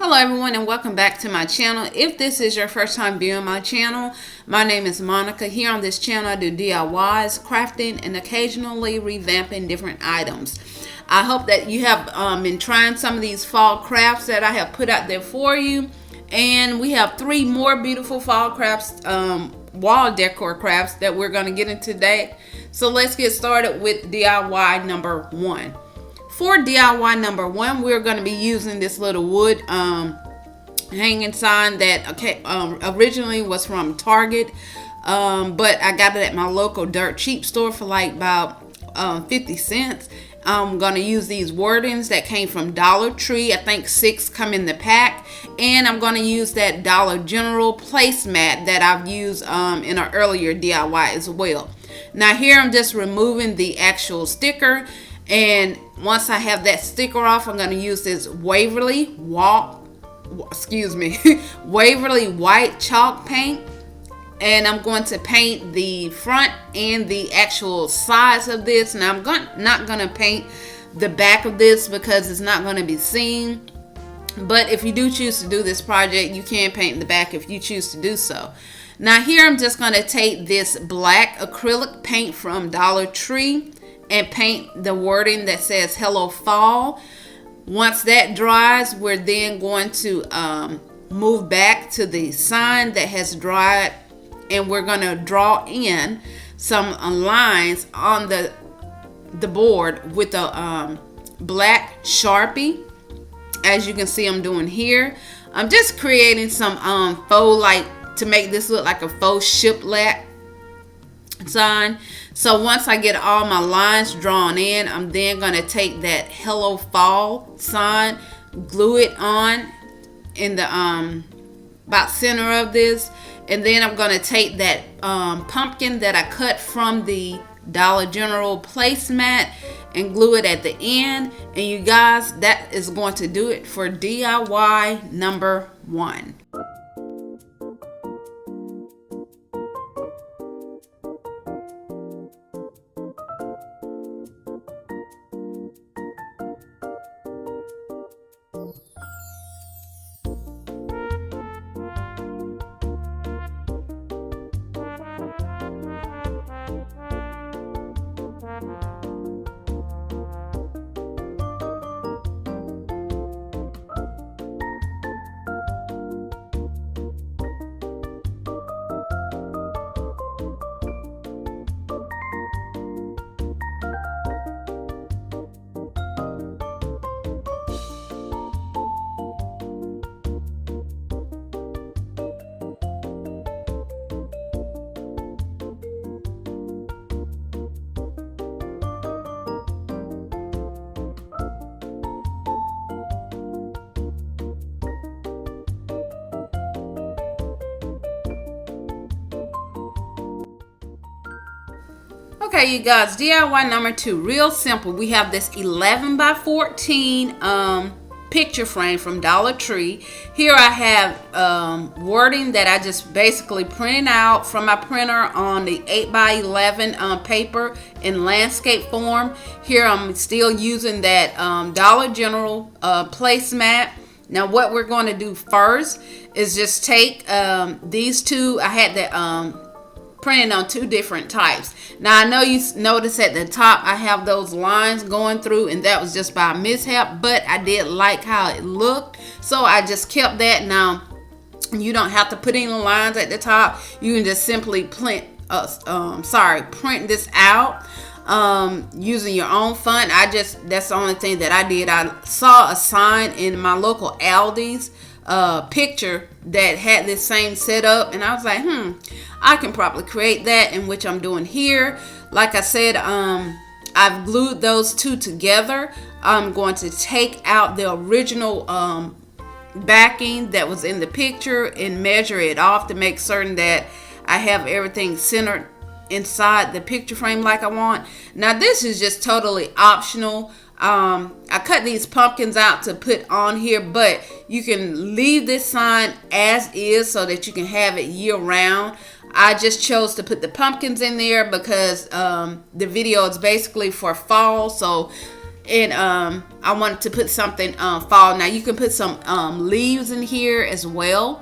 Hello everyone and welcome back to my channel. If this is your first time viewing my channel, my name is Monica. Here on this channel I do DIYs, crafting, and occasionally revamping different items. I hope that you have been trying some of these fall crafts that I have put out there for you. And we have 3 more beautiful fall crafts, wall decor crafts that we're going to get into today. So let's get started with DIY number 1. For DIY number 1, we're going to be using this little wood hanging sign that originally was from Target, but I got it at my local dirt cheap store for like about 50 cents. I'm going to use these wordings that came from Dollar Tree. I think 6 come in the pack. And I'm going to use that Dollar General placemat that I've used in an earlier DIY as well. Now here I'm just removing the actual sticker. And once I have that sticker off, I'm going to use this Waverly Waverly white chalk paint. And I'm going to paint the front and the actual sides of this. And I'm not going to paint the back of this because it's not going to be seen. But if you do choose to do this project, you can paint the back if you choose to do so. Now here I'm just going to take this black acrylic paint from Dollar Tree and paint the wording that says Hello Fall. Once that dries, we're then going to move back to the sign that has dried, and we're going to draw in some lines on the board with a black Sharpie. As you can see I'm doing here, I'm just creating some faux, to make this look like a faux shiplap sign. So once I get all my lines drawn in, I'm then going to take that Hello Fall sign, glue it on in the about center of this, and then I'm going to take that pumpkin that I cut from the Dollar General placemat and glue it at the end. And you guys, that is going to do it for DIY number 1. Okay, you guys, DIY number 2, real simple. We have this 11 by 14 picture frame from Dollar Tree. Here I have wording that I just basically printed out from my printer on the 8 by 11 paper in landscape form. Here I'm still using that Dollar General placemat. Now what we're going to do first is just take these two. I had that printed on 2 different types. Now I know you notice at the top I have those lines going through, and that was just by mishap, but I did like how it looked, so I just kept that. Now you don't have to put any lines at the top. You can just simply print this out using your own font. That's the only thing that I did. I saw a sign in my local Aldi's picture that had this same setup, and I was like, I can probably create that, in which I'm doing here. Like I said, I've glued those 2 together. I'm going to take out the original backing that was in the picture and measure it off to make certain that I have everything centered inside the picture frame like I want. Now this is just totally optional. I cut these pumpkins out to put on here, but you can leave this sign as is so that you can have it year round. I just chose to put the pumpkins in there because the video is basically for fall, so And I wanted to put something fall. Now you can put some leaves in here as well.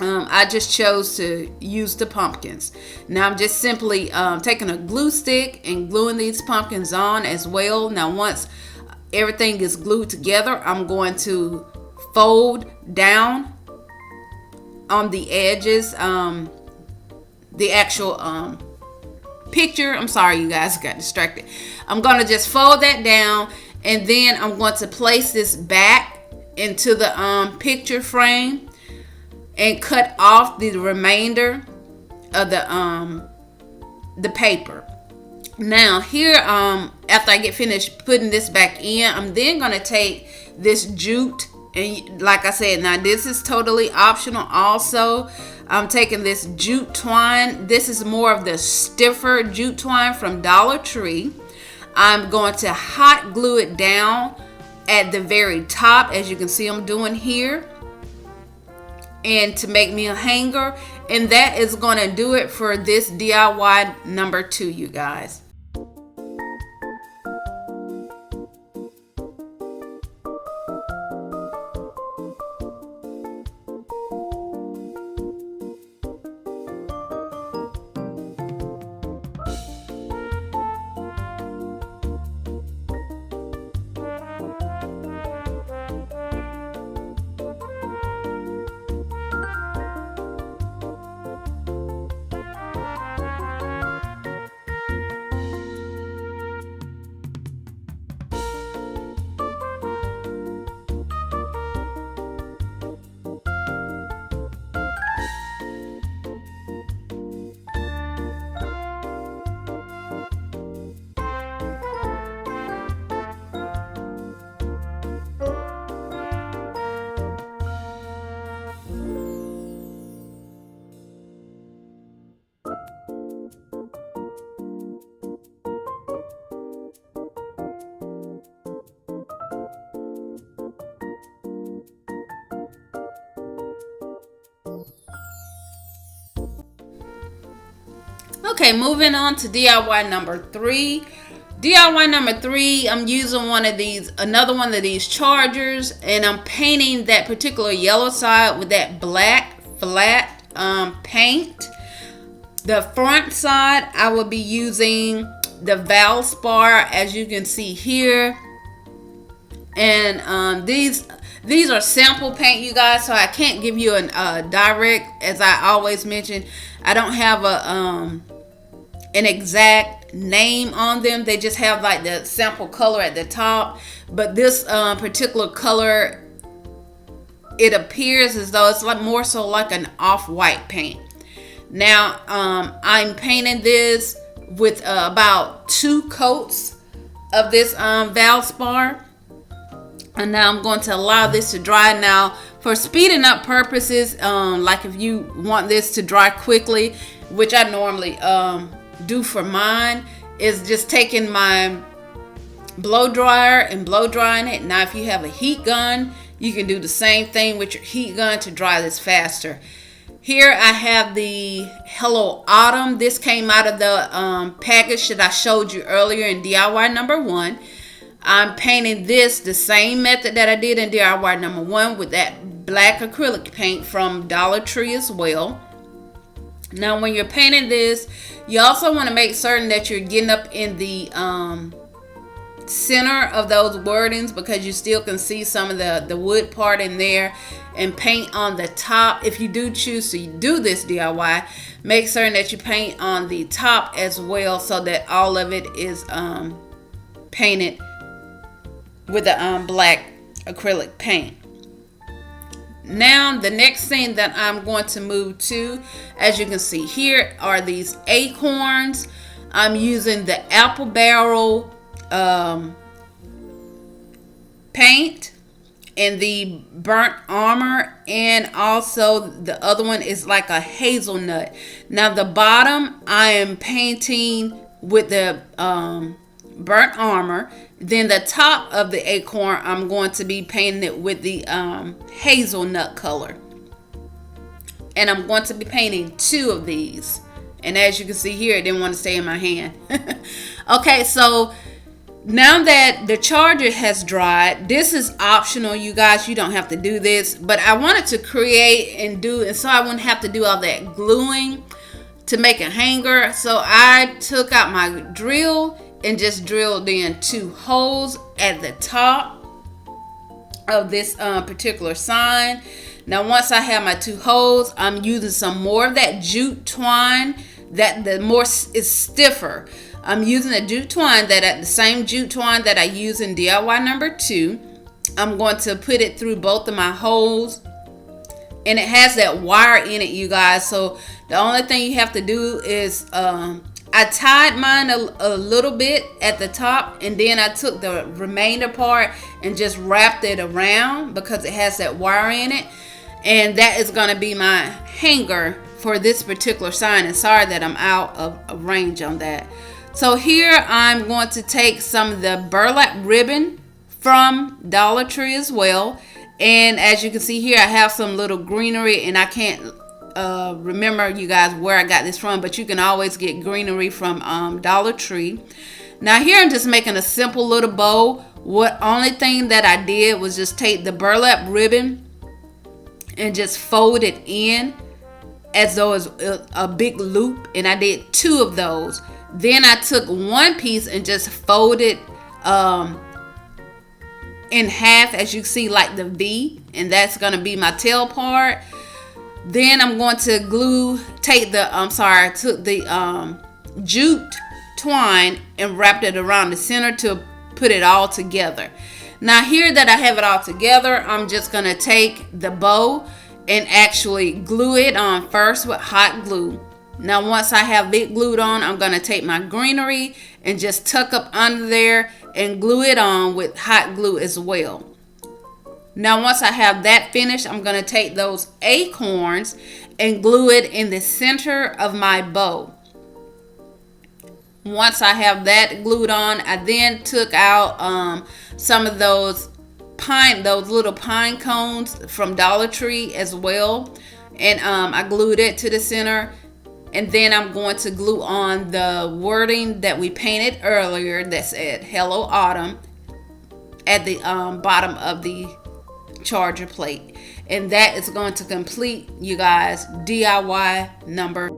I just chose to use the pumpkins. Now I'm just simply taking a glue stick and gluing these pumpkins on as well. Now once everything is glued together, I'm going to fold down on the edges, the actual picture. I'm sorry, you guys, got distracted. I'm going to just fold that down, and then I'm going to place this back into the picture frame and cut off the remainder of the paper. Now here, after I get finished putting this back in, I'm then going to take this jute, and like I said, now this is totally optional also. I'm taking this jute twine. This is more of the stiffer jute twine from Dollar Tree. I'm going to hot glue it down at the very top, as you can see I'm doing here, and to make me a hanger. And that is going to do it for this DIY number 2, you guys. Okay, moving on to DIY number 3. DIY number 3, I'm using another one of these chargers, and I'm painting that particular yellow side with that black flat paint. The front side, I will be using the Valspar, as you can see here. And these are sample paint, you guys, so I can't give you a direct, as I always mention. I don't have an exact name on them. They just have like the sample color at the top. But this particular color, it appears as though it's like more so like an off-white paint. Now I'm painting this with about 2 coats of this Valspar, and now I'm going to allow this to dry. Now for speeding up purposes, like if you want this to dry quickly, which I normally do for mine, is just taking my blow dryer and blow drying it. Now if you have a heat gun, you can do the same thing with your heat gun to dry this faster. Here I have the Hello Autumn. This came out of the package that I showed you earlier in DIY number 1. I'm painting this the same method that I did in DIY number 1 with that black acrylic paint from Dollar Tree as well. Now when you're painting this, you also want to make certain that you're getting up in the center of those wordings, because you still can see some of the wood part in there, and paint on the top. If you do choose to do this DIY, make certain that you paint on the top as well, so that all of it is painted with the black acrylic paint. Now the next thing that I'm going to move to, as you can see here, are these Acorns. I'm using the apple barrel paint and the burnt armor, and also the other one is like a hazelnut. Now the bottom I am painting with the burnt armor. Then the top of the acorn, I'm going to be painting it with the hazelnut color. And I'm going to be painting 2 of these. And as you can see here, it didn't want to stay in my hand. Okay, so Now that the charger has dried, this is optional, you guys. You don't have to do this, but I wanted to create and do, and so I wouldn't have to do all that gluing to make a hanger. So I took out my drill and just drilled in 2 holes at the top of this particular sign. Now once I have my 2 holes, I'm using some more of that jute twine that the more is stiffer. I'm using a jute twine the same jute twine that I use in DIY number 2. I'm going to put it through both of my holes, and it has that wire in it, you guys. So the only thing you have to do is I tied mine a little bit at the top, and then I took the remainder part and just wrapped it around because it has that wire in it, and that is going to be my hanger for this particular sign. And sorry that I'm out of range on that. So here I'm going to take some of the burlap ribbon from Dollar Tree as well. And as you can see here, I have some little greenery, and I can't remember, you guys, where I got this from, but you can always get greenery from Dollar Tree. Now here I'm just making a simple little bow. Only thing that I did was just take the burlap ribbon and just fold it in as though it's a big loop, and I did 2 of those. Then I took 1 piece and just folded in half, as you see, like the V, and that's going to be my tail part. Then I'm going to took the jute twine and wrapped it around the center to put it all together. Now here that I have it all together, I'm just going to take the bow and actually glue it on first with hot glue. Now once I have it glued on, I'm going to take my greenery and just tuck up under there and glue it on with hot glue as well. Now once I have that finished, I'm going to take those acorns and glue it in the center of my bow. Once I have that glued on, I then took out some of those little pine cones from Dollar Tree as well, and I glued it to the center. And then I'm going to glue on the wording that we painted earlier that said Hello Autumn at the bottom of the charger plate. And that is going to complete, you guys, DIY number.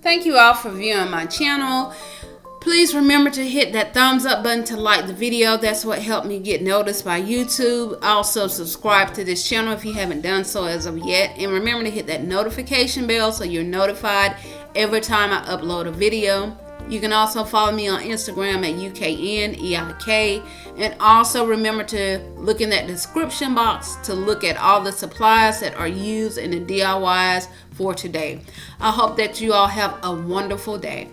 Thank you all for viewing my channel. Please remember to hit that thumbs up button to like the video. That's what helped me get noticed by YouTube. Also subscribe to this channel if you haven't done so as of yet. And remember to hit that notification bell so you're notified every time I upload a video. You can also follow me on Instagram at UKNEIK. And also remember to look in that description box to look at all the supplies that are used in the DIYs for today. I hope that you all have a wonderful day.